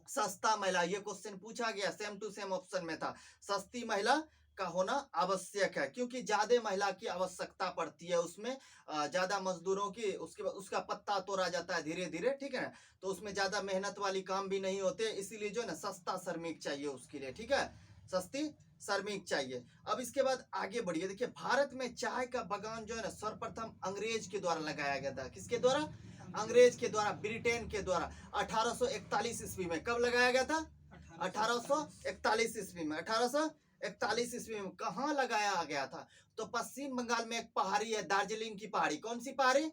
सस्ता महिला। ये क्वेश्चन पूछा गया, सेम टू सेम ऑप्शन में था, सस्ती महिला का होना आवश्यक है, क्योंकि ज्यादा महिला की आवश्यकता पड़ती है उसमें, ज्यादा मजदूरों की, उसका पत्ता तोड़ा जाता है धीरे धीरे, ठीक है ना, तो उसमें ज्यादा मेहनत वाली काम भी नहीं होते, इसीलिए जो है ना सस्ता श्रमिक चाहिए उसके लिए, ठीक है, सस्ती श्रमिक चाहिए। अब इसके बाद आगे बढ़िए, देखिए भारत में चाय का बागान जो है ना सर्वप्रथम अंग्रेज के द्वारा लगाया गया था। किसके द्वारा? अंग्रेज के द्वारा, ब्रिटेन के द्वारा 1841 ईस्वी में। कब लगाया गया था? 1841 ईस्वी में। 1841 ईस्वी में कहाँ लगाया गया था? तो पश्चिम बंगाल में एक पहाड़ी है, दार्जिलिंग की पहाड़ी। कौन सी पहाड़ी?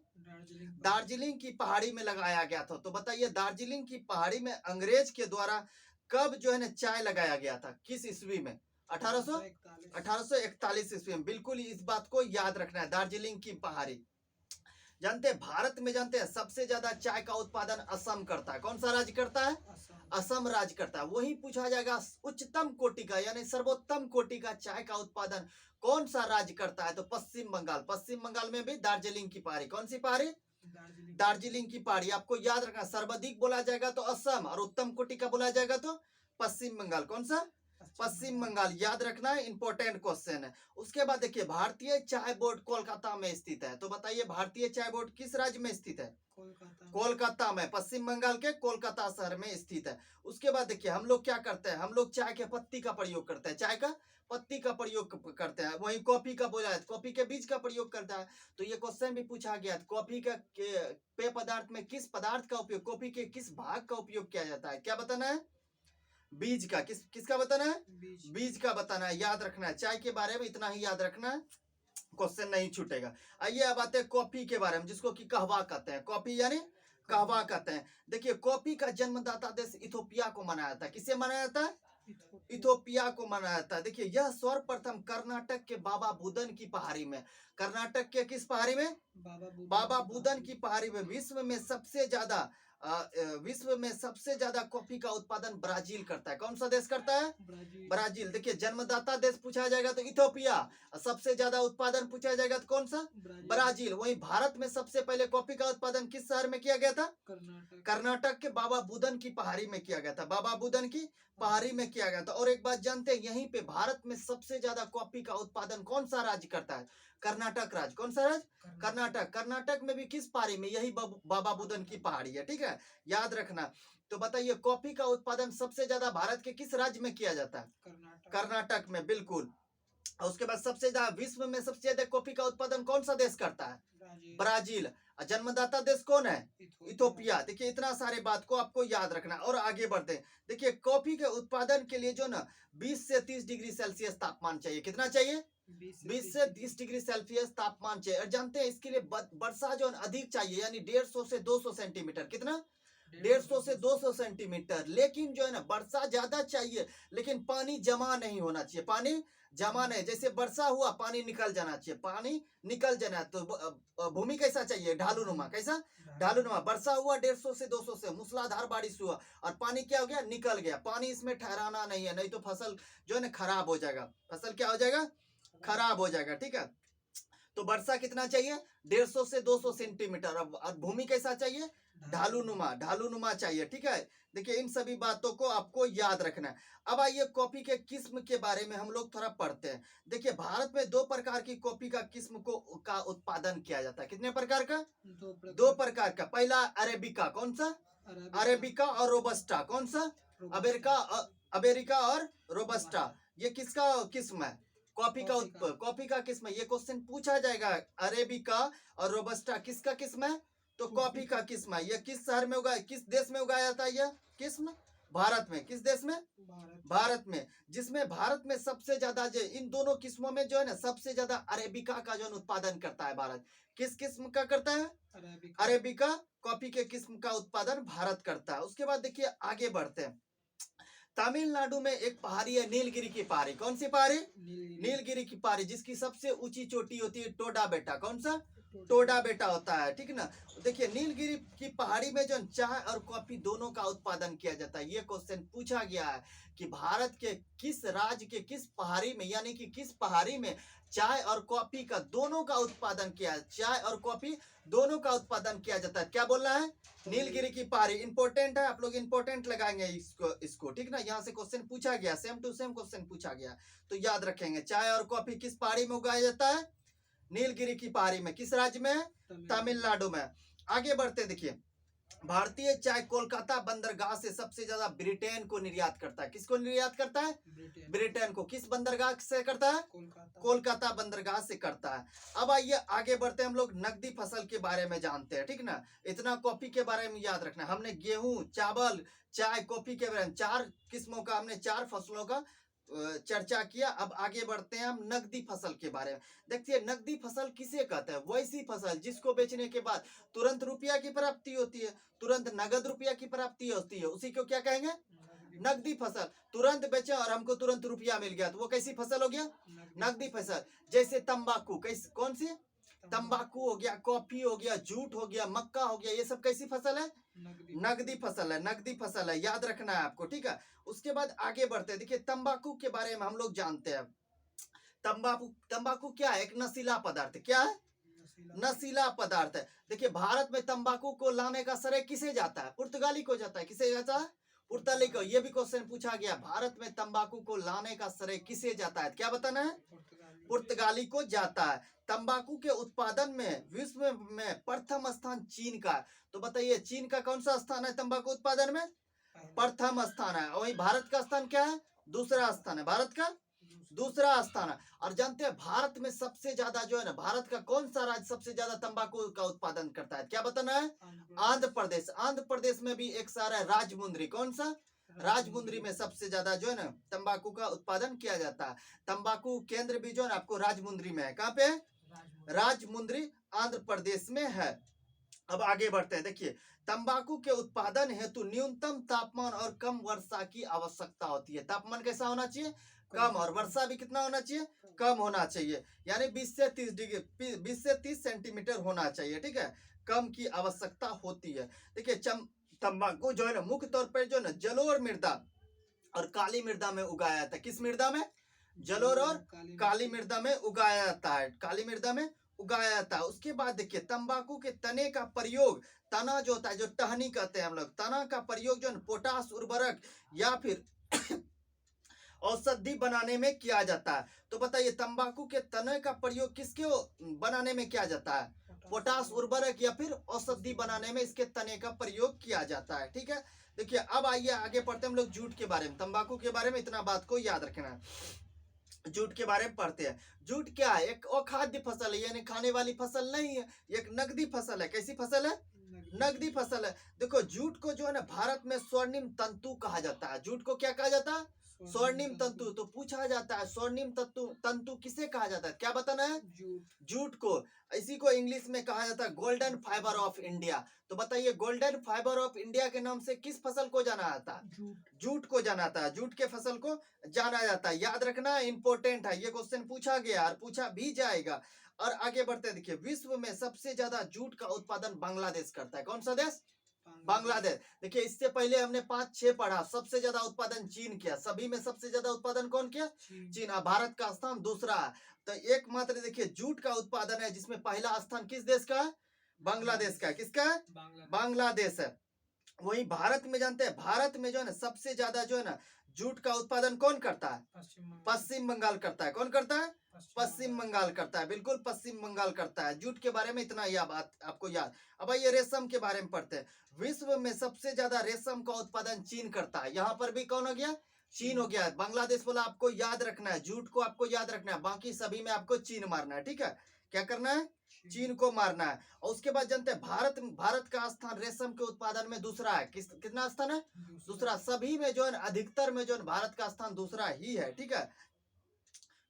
दार्जिलिंग की पहाड़ी में लगाया गया था। तो बताइए दार्जिलिंग की पहाड़ी में अंग्रेज के द्वारा कब जो है ना चाय लगाया गया था? किस ईस्वी में? 1841 ईस्वी में। बिल्कुल इस बात को याद रखना है, दार्जिलिंग की पहाड़ी। जानते हैं भारत में, जानते हैं सबसे ज्यादा चाय का उत्पादन असम करता है। कौन सा राज्य करता है? असम राज्य करता है। वही पूछा जाएगा उच्चतम कोटि का यानी सर्वोत्तम कोटि का चाय का उत्पादन कौन सा राज्य करता है? तो पश्चिम बंगाल। पश्चिम बंगाल में भी दार्जिलिंग की पहाड़ी। कौन सी पहाड़ी? दार्जिलिंग की पहाड़ी। आपको याद रखना, सर्वाधिक बोला जाएगा तो असम, और उत्तम कोटि का बोला जाएगा तो पश्चिम बंगाल। कौन सा? पश्चिम बंगाल। याद रखना है, इंपॉर्टेंट क्वेश्चन है। उसके बाद देखिए भारतीय चाय बोर्ड कोलकाता में स्थित है। तो बताइए भारतीय चाय बोर्ड किस राज्य में स्थित है? कोलकाता में, पश्चिम बंगाल के कोलकाता शहर में स्थित है। उसके बाद देखिए हम लोग क्या करते हैं, हम लोग चाय के पत्ती का प्रयोग करते हैं, चाय का पत्ती का प्रयोग करते हैं। वहीं कॉफी का बोला है, कॉफी के बीज का प्रयोग करता है। तो ये क्वेश्चन भी पूछा गया, कॉफी का पेय पदार्थ में किस पदार्थ का उपयोग, कॉफी के किस भाग का उपयोग किया जाता है? क्या बताना है? बीज का। किसका बताना है? बीज का बताना है, याद रखना है। चाय के बारे में इतना ही याद रखना है, क्वेश्चन नहीं छूटेगा। आइए अब आते हैं कॉफी के बारे में, जिसको कि कहवा कहते हैं। कॉफी यानी कहवा कहते हैं। देखिए कॉफी का जन्मदाता देश इथोपिया को मनाया था। किसे मनाया था? इथोपिया को मनाया था। देखिए यह सर्वप्रथम कर्नाटक के बाबा बुदन की पहाड़ी में, कर्नाटक के किस पहाड़ी में? बाबा बुदन की पहाड़ी में। विश्व में सबसे ज्यादा कॉफी का उत्पादन ब्राजील करता है। कौन सा देश करता है? ब्राजील। देखिए जन्मदाता देश पूछा जाएगा तो इथोपिया, सबसे ज्यादा उत्पादन पूछा जाएगा तो कौन सा? ब्राजील। वहीं भारत में सबसे पहले कॉफी का उत्पादन किस शहर में किया गया था? कर्नाटक के बाबा बुदन की पहाड़ी में किया गया था। बाबा बुदन की पहाड़ी में किया गया था। और एक बात जानते हैं, यहीं पे भारत में सबसे ज्यादा कॉफी का उत्पादन कौन सा राज्य करता है? कर्नाटक राज्य। कौन सा राज्य? कर्नाटक। कर्नाटक में भी किस पहाड़ी में? यही बाबा बुदन की पहाड़ी है, ठीक है, याद रखना। तो बताइए कॉफी का उत्पादन सबसे ज्यादा भारत के किस राज्य में किया जाता है? कर्नाटक में, बिल्कुल। और उसके बाद सबसे ज्यादा विश्व में सबसे ज्यादा कॉफी का उत्पादन कौन सा देश करता है? ब्राजील। जन्मदाता देश कौन है? इथोपिया। देखिए इतना सारे बात को आपको याद रखना। और आगे बढ़ते हैं, देखिए कॉफी के उत्पादन के लिए जो ना 20 से 30 डिग्री सेल्सियस तापमान चाहिए। कितना चाहिए? 20 से 30 डिग्री सेल्सियस तापमान चाहिए। और जानते हैं इसके लिए वर्षा जो अधिक चाहिए, यानी 150 से 200 सेंटीमीटर। कितना? 150 से 200 सेंटीमीटर। लेकिन जो है ना वर्षा ज्यादा चाहिए, लेकिन पानी जमा नहीं होना चाहिए, पानी जमा नहीं, जैसे वर्षा हुआ पानी निकल जाना चाहिए, पानी निकल जाना है, तो भूमि कैसा चाहिए, ढालूनुमा, कैसा, ढालूनुमा। वर्षा हुआ 150 से 200 से, मूसलाधार बारिश हुआ और पानी क्या हो गया, निकल गया। पानी इसमें ठहराना नहीं है, नहीं तो फसल जो है ना खराब हो जाएगा, फसल क्या हो जाएगा, खराब हो जाएगा, ठीक है। तो वर्षा कितना चाहिए, 150 से 200 सेंटीमीटर। अब भूमि कैसा चाहिए, ढालूनुमा, ढालूनुमा चाहिए, ठीक है। देखिए इन सभी बातों को आपको याद रखना है। अब आइए कॉफी के किस्म के बारे में हम लोग थोड़ा पढ़ते हैं। देखिए भारत में 2 प्रकार की कॉफी का किस्म का उत्पादन किया जाता है। कितने प्रकार का, 2 प्रकार का। पहला अरेबिका, कौन सा, अरेबिका और रोबस्टा, कौन सा, अमेरिका और रोबस्टा। ये किसका किस्म है, कॉफी का किस्म है। ये क्वेश्चन पूछा जाएगा, अरेबिका और रोबस्टा किसका किस्म है, तो कॉफी का किस्म है। ये किस शहर में उगाया, किस देश में उगाया जाता है, यह किस्म भारत में। किस देश में, भारत में। जिसमें भारत में सबसे ज्यादा जो इन दोनों किस्मों में जो है ना सबसे ज्यादा अरेबिका का जो उत्पादन करता है भारत। किस किस्म का करता है, अरेबिका कॉफी के किस्म का उत्पादन भारत करता है। उसके बाद देखिए आगे बढ़ते हैं। तमिलनाडु में एक पहाड़ी है, नीलगिरी की पहाड़ी। कौन सी पहाड़ी, नीलगिरी की पहाड़ी, जिसकी सबसे ऊंची चोटी होती है टोडा बेटा। कौन सा, टोडा बेटा होता है, ठीक ना। देखिए नीलगिरी की पहाड़ी में जो चाय और कॉफी दोनों का उत्पादन किया जाता है। ये क्वेश्चन पूछा गया है कि भारत के किस राज्य के किस पहाड़ी में, यानी कि किस पहाड़ी में चाय और कॉफी का दोनों का उत्पादन किया, चाय और कॉफी दोनों का उत्पादन किया जाता है। क्या बोलना है, नीलगिरी की पहाड़ी। इंपॉर्टेंट है, आप लोग इंपॉर्टेंट लगाएंगे इसको ठीक ना। यहाँ से क्वेश्चन पूछा गया, सेम टू सेम क्वेश्चन पूछा गया, तो याद रखेंगे। चाय और कॉफी किस पहाड़ी में उगाया जाता है, नीलगिरी की पहाड़ी में। किस राज्य में, तमिलनाडु में। आगे बढ़ते देखिए, भारतीय चाय कोलकाता बंदरगाह से सबसे ज्यादा ब्रिटेन को निर्यात करता है। किसको निर्यात करता है, ब्रिटेन को। किस बंदरगाह से करता है, कोलकाता बंदरगाह से करता है। अब आइए आगे बढ़ते हैं, हम लोग नकदी फसल के बारे में जानते हैं, ठीक ना। इतना कॉफी के बारे में याद रखना। हमने गेहूं, चावल, चाय, कॉफी के बारे में 4 किस्मों का, हमने 4 फसलों का चर्चा किया। अब आगे बढ़ते हैं हम नकदी फसल के बारे में। देखिए नकदी फसल किसे कहते हैं, वैसी फसल जिसको बेचने के बाद तुरंत रुपया की प्राप्ति होती है, तुरंत नगद रुपया की प्राप्ति होती है, उसी को क्या कहेंगे, नकदी फसल। तुरंत बेचे और हमको तुरंत रुपया मिल गया, तो वो कैसी फसल हो गया, नकदी फसल। जैसे तंबाकू, कैसी, कौन सी, तंबाकू हो गया, कॉफी हो गया, जूट हो गया, मक्का हो गया, ये सब कैसी फसल है, नकदी फसल है, नकदी फसल है, याद रखना है आपको, ठीक है। उसके बाद आगे बढ़ते हैं। देखिए तंबाकू के बारे में हम लोग जानते हैं। तंबाकू क्या है, एक नशीला पदार्थ। क्या है, नशीला पदार्थ है। देखिए भारत में तंबाकू को लाने का श्रेय किसे जाता है, पुर्तगाली को जाता है। किसे जाता है, पुर्तगाली को। ये भी क्वेश्चन पूछा गया, भारत में तंबाकू को लाने का श्रेय किसे जाता है, क्या बताना है, पुर्तगाली को जाता है। तंबाकू के उत्पादन में विश्व में प्रथम स्थान चीन का। तो बताइए चीन का कौन सा स्थान है तंबाकू उत्पादन में, प्रथम स्थान है। वही भारत का स्थान क्या है, दूसरा स्थान है, भारत का दूसरा स्थान है। और जानते हैं भारत में सबसे ज्यादा जो है ना, भारत का कौन सा राज्य सबसे ज्यादा तंबाकू का उत्पादन करता है, क्या बताना है, आंध्र प्रदेश। आंध्र प्रदेश में भी एक शहर है राजमुंद्री। कौन सा, राजमुंद्री में सबसे ज्यादा जो है ना तंबाकू का उत्पादन किया जाता है। तंबाकू केंद्र भी जो है ना आपको राजमुंद्री में है। कहाँ पे, राजमुंद्री आंध्र प्रदेश में है। अब आगे बढ़ते हैं। देखिए तंबाकू के उत्पादन हेतु न्यूनतम तापमान और कम वर्षा की आवश्यकता होती है। तापमान कैसा होना चाहिए, कम, और वर्षा भी कितना होना चाहिए, कम होना चाहिए। यानी 20 से 30 डिग्री, 20 से 30 सेंटीमीटर होना चाहिए, ठीक है। कम की आवश्यकता होती है। देखिए तंबाकू जो है ना मुख्य तौर पर जो है ना जलोढ़ मृदा और काली मृदा में उगाया जाता है। किस मृदा में, जलोढ़ और काली मृदा में उगाया जाता है, काली मृदा में उगाया जाता है। उसके बाद देखिए तंबाकू के तने का प्रयोग, तना जो होता है, जो टहनी कहते हैं हम लोग, तना का प्रयोग जो है पोटास उर्वरक या फिर औषधि बनाने में किया जाता है। तो बताइए तंबाकू के तने का प्रयोग किसके बनाने में किया जाता है, पोटास उर्वरक या फिर औषधि बनाने में इसके तने का प्रयोग किया जाता है, ठीक है। देखिए अब आइए आगे पढ़ते हैं हम लोग जूट के बारे में। तंबाकू के बारे में इतना बात को याद रखना है। जूट के बारे में पढ़ते हैं। जूट क्या है, एक अखाद्य फसल है, यानी खाने वाली फसल नहीं है, एक नकदी फसल है। कैसी फसल है, नकदी फसल है। देखो जूट को जो है ना भारत में स्वर्णिम तंतु कहा जाता है। जूट को क्या कहा जाता है, स्वर्णिम तंतु। तो पूछा जाता है स्वर्णिम तंतु तंतु किसे कहा जाता है, क्या बताना है, जूट। जूट को। इसी को इंग्लिश में कहा जाता है गोल्डन फाइबर ऑफ इंडिया। तो बताइए गोल्डन फाइबर ऑफ इंडिया के नाम से किस फसल को जाना जाता है, जूट। जूट को जाना जाता है, जूट के फसल को जाना जाता है। याद रखना इंपॉर्टेंट है, ये क्वेश्चन पूछा गया और पूछा भी जाएगा। और आगे बढ़ते हैं, देखिए विश्व में सबसे ज्यादा जूट का उत्पादन बांग्लादेश करता है। कौन सा देश, बांग्लादेश। देखिए इससे पहले हमने 5-6 पढ़ा, सबसे ज्यादा उत्पादन चीन किया, सभी में सबसे ज्यादा उत्पादन कौन किया, चीन। भारत का स्थान दूसरा है। तो एकमात्र देखिए जूट का उत्पादन है जिसमें पहला स्थान किस देश का है, बांग्लादेश का है। किसका है, बांग्लादेश है। वही भारत में जानते हैं, भारत में जो है ना सबसे ज्यादा जो है ना जूट का उत्पादन कौन करता है, पश्चिम बंगाल करता है। कौन करता है, पश्चिम बंगाल करता है, बिल्कुल पश्चिम बंगाल करता है। जूट के बारे में इतना यह बात आपको याद। अब ये रेशम के बारे में पढ़ते हैं। विश्व में सबसे ज्यादा रेशम का उत्पादन चीन करता है। यहाँ पर भी कौन हो गया, चीन हो गया। बांग्लादेश बोला आपको याद रखना है, जूट को आपको याद रखना है, बाकी सभी में आपको चीन मारना है। ठीक है, क्या करना है, चीन को मारना है। और उसके बाद जानते हैं भारत का स्थान रेशम के उत्पादन में दूसरा है। कितना स्थान है, दूसरा। सभी में जो है अधिकतर में जो है भारत का स्थान दूसरा ही है। ठीक है,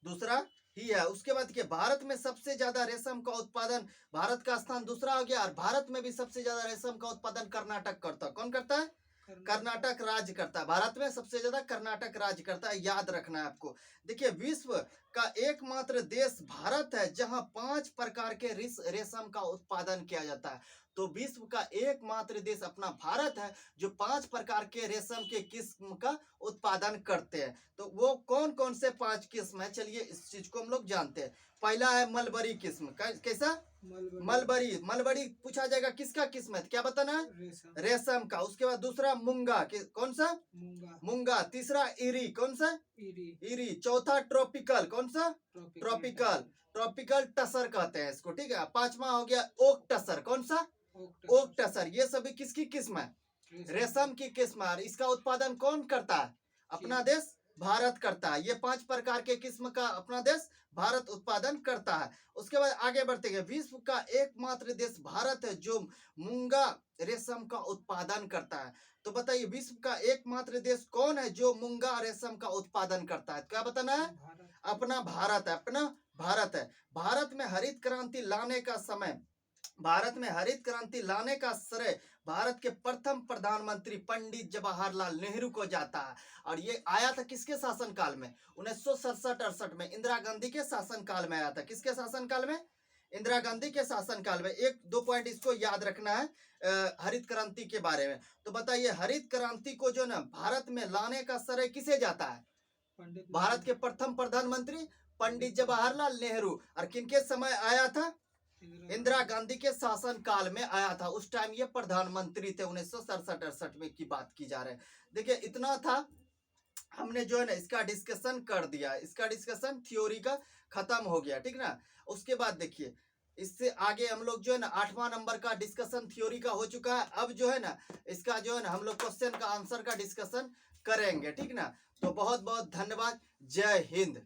दूसरा ही है। उसके बाद के भारत में सबसे ज्यादा रेशम का उत्पादन, भारत का स्थान दूसरा हो गया। और भारत में भी सबसे ज्यादा रेशम का उत्पादन कर्नाटक करता है। कौन करता है, कर्नाटक राज्य करता है। भारत में सबसे ज्यादा कर्नाटक राज्य करता है, याद रखना है आपको। देखिए विश्व का एकमात्र देश भारत है जहां 5 प्रकार के रेशम का उत्पादन किया जाता है। तो विश्व का एकमात्र देश अपना भारत है जो 5 प्रकार के रेशम के किस्म का उत्पादन करते हैं। तो वो कौन कौन से 5 किस्म है, चलिए इस चीज को हम लोग जानते हैं। पहला है मलबरी किस्म, कैसा, मलबरी। मलबरी पूछा जाएगा किसका किस्म है, क्या बताना है, रेशम का। उसके बाद दूसरा मूंगा, कौन सा, मूंगा। तीसरा इरी, कौन सा, इरी। चौथा ट्रॉपिकल, कौन सा, ट्रॉपिकल। ट्रॉपिकल टसर कहते हैं इसको। ठीक है, पांचवा हो गया ओक टसर, कौन सा, ओक टसर। ये सभी किसकी किस्म है, रेशम की किस्म है। इसका उत्पादन कौन करता है, अपना देश भारत करता है। ये 5 प्रकार के किस्म का अपना देश भारत उत्पादन करता है। उसके बाद आगे बढ़ते हैं, विश्व का एकमात्र देश भारत है जो मूंगा रेशम का उत्पादन करता है। तो बताइए विश्व का एकमात्र देश कौन है जो मूंगा रेशम का उत्पादन करता है, क्या बताना है, अपना भारत है, अपना भारत है। भारत में हरित क्रांति लाने का समय, भारत में हरित क्रांति लाने का श्रेय भारत के प्रथम प्रधानमंत्री पंडित जवाहरलाल नेहरू को जाता है। और ये आया था किसके शासनकाल में, 1967-68 में, इंदिरा गांधी के शासनकाल में आया था। किसके शासनकाल में, इंदिरा गांधी के शासनकाल में। 1-2 पॉइंट इसको याद रखना है हरित क्रांति के बारे में। तो बताइए हरित क्रांति को जो ना भारत में लाने का श्रेय किसे जाता है, भारत के प्रथम प्रधानमंत्री पंडित जवाहरलाल नेहरू। और किनके समय आया था, इंदिरा गांधी के शासन काल में आया था। उस टाइम ये प्रधानमंत्री थे, 1967-68 में की बात की जा रही है। देखिए इतना था, हमने जो है ना इसका डिस्कशन कर दिया, इसका डिस्कशन थ्योरी का खत्म हो गया। ठीक ना, उसके बाद देखिए इससे आगे हम लोग जो है ना 8वां नंबर का डिस्कशन थ्योरी का हो चुका है। अब जो है ना इसका जो है ना हम लोग क्वेश्चन का आंसर का डिस्कशन करेंगे। ठीक ना, तो बहुत बहुत धन्यवाद, जय हिंद।